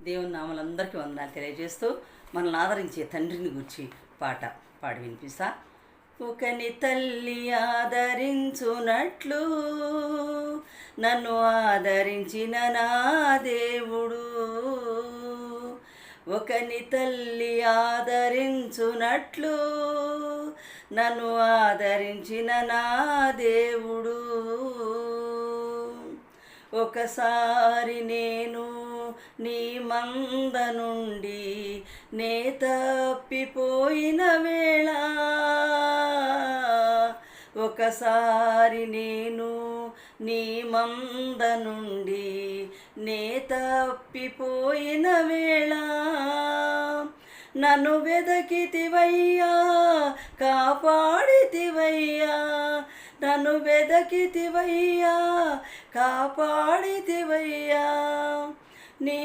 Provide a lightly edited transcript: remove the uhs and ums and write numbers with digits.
దేవుని నామలందరికీ వందనాలు తెలియజేస్తూ మనల్ని ఆదరించే తండ్రిని గురించి పాట పాడి వినిపిస్తా. ఒకని తల్లి ఆదరించునట్లు నన్ను ఆదరించిన నా దేవుడు, ఒకని తల్లి ఆదరించునట్లు నన్ను ఆదరించిన నా దేవుడు. ఒకసారి నేను నీ మంద నుండి నే తప్పిపోయిన వేళ, ఒకసారి నేను నీ మంద నుండి నే తప్పిపోయిన వేళ, నన్ను వెదకితివయ్యా కాపాడితివయ్యా, నన్ను వెదకితివయ్యా కాపాడితివయ్యా, నీ